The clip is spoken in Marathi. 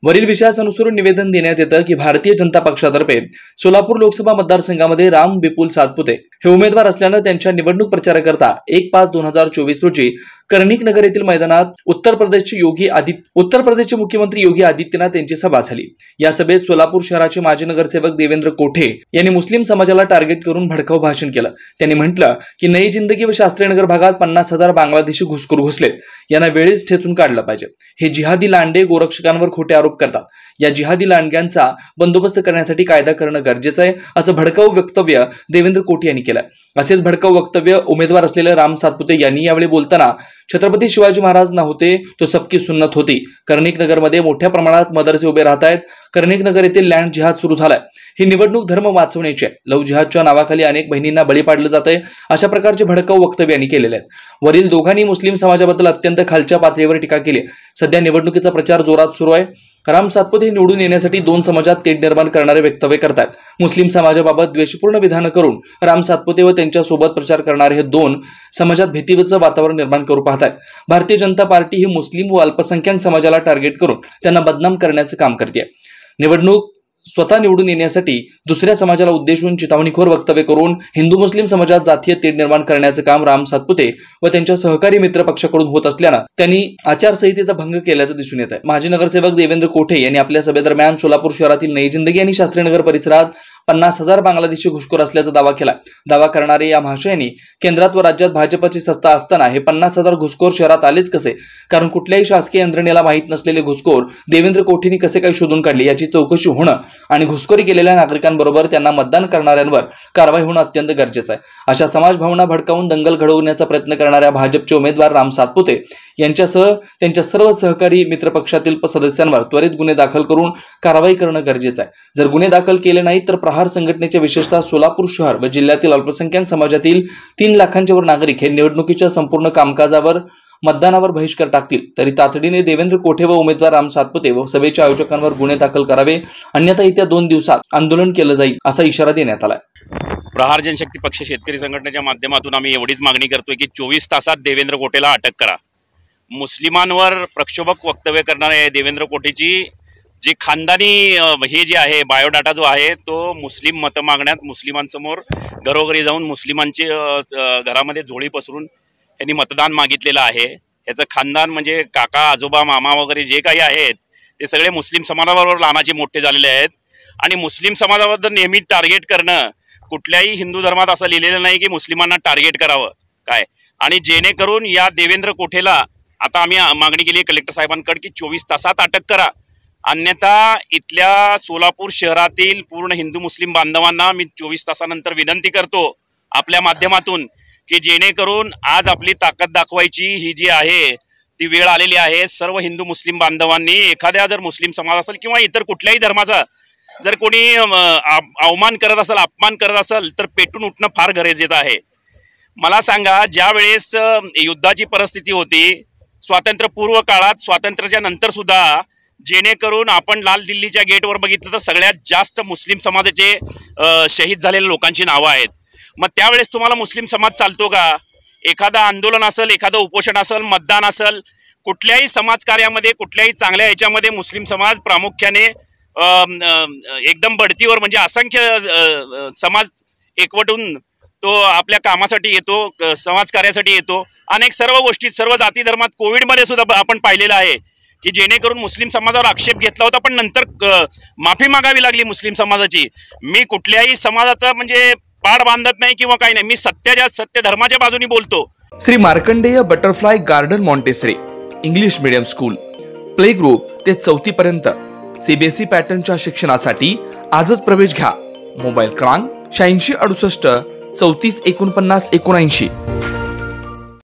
वरील विषयास अनुसरून निवेदन देण्यात येतं की भारतीय जनता पक्षातर्फे सोलापूर लोकसभा मतदारसंघामध्ये राम विपुल सातपुते हे उमेदवार असल्यानं त्यांच्या निवडणूक प्रचाराकरता 1/5/2024 रोजी कर्णिक नगर येथील मैदानात उत्तर प्रदेशचे मुख्यमंत्री योगी आदित्यनाथ यांची सभा झाली। या सभेत सोलापूर शहराचे माजी नगरसेवक देवेंद्र कोठे यांनी मुस्लिम समाजाला टार्गेट करून भडकाऊ भाषण केलं। त्यांनी म्हटलं की नई जिंदगी व शास्त्रीनगर भागात 50,000 बांगलादेशी घुसखोर घुसलेत, यांना वेळीच ठेचून काढलं पाहिजे। हे जिहादी लांडे गोरक्षकांवर खोटे आरोप करतात। या जिहादी लांडग्यांचा बंदोबस्त करण्यासाठी कायदा करणं गरजेचं आहे, असं भडकाऊ वक्तव्य देवेंद्र कोठे यांनी केलं। असेच भडकाऊ वक्तव्य उमेदवार असलेले राम सातपुते यांनी यावेळी बोलताना छत्रपती शिवाजी महाराज न होते तो सबकी सुन्नत होती। कर्णिक नगरमध्ये मोठ्या प्रमाणात मदरसे उभे राहत आहेत। कर्णिक नगर येथील लँड जिहाद सुरू झालाय। ही निवडणूक धर्म वाचवण्याची आहे। लव्ह जिहादच्या नावाखाली अनेक बहिणींना बळी पाडलं जातंय, अशा प्रकारचे भडकाऊ वक्तव्य यांनी केलेले आहेत। वरील दोघांनी मुस्लिम समाजाबद्दल अत्यंत खालच्या पातळीवर टीका केली। सध्या निवडणुकीचा प्रचार जोरात सुरू आहे। राम सातपुते निवडून येण्यासाठी दोन समाजात तेढ निर्माण करणारे वक्तव्य करतात। मुस्लिम समाजाबाबत द्वेषपूर्ण विधानं करून राम सातपुते व त्यांच्या सोबत प्रचार करणारे हे दोन समाजात भीतीचं वातावरण निर्माण करू पाहतात। भारतीय जनता पार्टी ही मुस्लिम व अल्पसंख्याक समाजाला टार्गेट करून त्यांना बदनाम करण्याचं काम करते। निवडणूक स्वतः निवडून येण्यासाठी दुसऱ्या समाजाला उद्देशून चितावणीखोर वक्तव्य करून हिंदू मुस्लिम समाजात जातीय तेढ निर्माण करण्याचं काम राम सातपुते व त्यांच्या सहकारी मित्र पक्षाकडून होत असल्यानं त्यांनी आचारसंहितेचा भंग केल्याचं दिसून येत आहे। माजी नगरसेवक देवेंद्र कोठे यांनी आपल्या सभेदरम्यान सोलापूर शहरातील नई जिंदगी आणि शास्त्रीनगर परिसरात 50,000 बांगलादेशी घुसखोर असल्याचा दावा केला। दावा करणारे या महाशयांनी केंद्रात व राज्यात भाजपची सत्ता असताना हे 50,000 घुसखोर शहरात आलेच कसे, कारण कुठल्याही शासकीय यंत्रणेला माहीत नसलेले घुसखोर देवेंद्र कोठेंनी कसे काय शोधून काढले याची चौकशी होणं आणि घुसखोरी केलेल्या नागरिकांबरोबर त्यांना मतदान करणाऱ्यांवर कारवाई होणं अत्यंत गरजेचं आहे। अशा समाज भावना भडकावून दंगल घडवण्याचा प्रयत्न करणाऱ्या भाजपचे उमेदवार राम सातपुते यांच्यासह त्यांच्या सर्व सहकारी मित्रपक्षातील सदस्यांवर त्वरित गुन्हे दाखल करून कारवाई करणं गरजेचं आहे। जर गुन्हे दाखल केले नाही तर प्रहार संघटनेच्या विशेषतः सोलापूर शहर व जिल्ह्यातील अल्पसंख्याक समाजातील 3 लाखांच्या वर नागरिक हे निवडणुकीच्या संपूर्ण कामकाजावर मतदानावर बहिष्कार टाकतील, तरी तातडीने देवेंद्र कोठे व उमेदवार राम सातपुते व सभेच्या आयोजकांवर गुन्हे दाखल करावे, अन्यथा येत्या 2 दिवसात आंदोलन केलं जाईल असा इशारा देण्यात आलाय। प्रहार जनशक्ती पक्ष शेतकरी संघटनेच्या माध्यमातून आम्ही एवढीच मागणी करतोय की 24 तासात देवेंद्र कोठेला अटक करा। मुस्लिमांवर प्रक्षोभक वक्तव्य करणारे देवेंद्र कोठेची जे खानदानी हे जे आहे बायोडाटा जो आहे तो मुस्लिम मतं मागण्यात मुस्लिमांसमोर घरोघरी जाऊन मुस्लिमांचे घरामध्ये झोळी पसरून यांनी मतदान मागितलेलं आहे। याचं खानदान म्हणजे काका आजोबा मामा वगैरे जे काही आहेत ते सगळे मुस्लिम समाजाबरोबर लहानाचे मोठे झालेले आहेत आणि मुस्लिम समाजाबद्दल नेहमी टार्गेट करणं, कुठल्याही हिंदू धर्मात असं लिहिलेलं नाही की मुस्लिमांना टार्गेट करावं काय, आणि जेणेकरून या देवेंद्र कोठेला आता आम्ही मागणी केली आहे कलेक्टर साहेबांकडे की 24 तासात अटक करा, अन्यथा इथल्या सोलापूर शहरातील पूर्ण हिंदू मुस्लिम बांधवांना मी 24 तासानंतर विनंती करतो आपल्या माध्यमातून की जेणेकरून आज आपली ताकद दाखवायची ही जी आहे ती वेळ आलेली आहे। सर्व हिंदू मुस्लिम बांधवांनी एखाद्या जर मुस्लिम समाज असेल किंवा इतर कुठल्याही धर्माचा जर कोणी अवमान करत असेल, अपमान करत असेल तर पेटून उठणं फार गरजेचं आहे। मला सांगा, ज्या वेळेस युद्धाची परिस्थिती होती स्वातंत्र्यपूर्व काळात, स्वातंत्र्याच्या नंतर सुद्धा जेणेकरून आपण लाल दिल्लीच्या गेटवर बघितलं तर सगळ्यात जास्त मुस्लिम समाजाचे शहीद झालेल्या लोकांची नावं आहेत। मग त्यावेळेस तुम्हाला मुस्लिम समाज चालतो का? एखादा आंदोलन असेल, एखादं उपोषण असेल, मतदान असेल, कुठल्याही समाजकार्यामध्ये कुठल्याही चांगल्या ह्याच्यामध्ये मुस्लिम समाज प्रामुख्याने एकदम बढतीवर म्हणजे असंख्य समाज एकवटून तो आपल्या कामासाठी येतो, समाजकार्यासाठी येतो। अनेक सर्व गोष्टी सर्व जाती धर्मात कोविडमध्ये सुद्धा आपण पाहिलेलं आहे की जेणेकरून मुस्लिम समाजावर आक्षेप घेतला होता, पण नंतर माफी मागावी लागली मुस्लिम समाजाची। मी कुठल्याही समाजाचा म्हणजे पाड बांधत नाही किंवा काही नाही, मी सत्य धर्माच्या बाजूनी बोलतो। Shri Markandey butterfly garden montessori English medium school play group ते 4थी पर्यंत सीबीएसई पॅटर्नच्या शिक्षणासाठी आजच प्रवेश घ्या। मोबाईल क्रमांक 8668 34 49 79।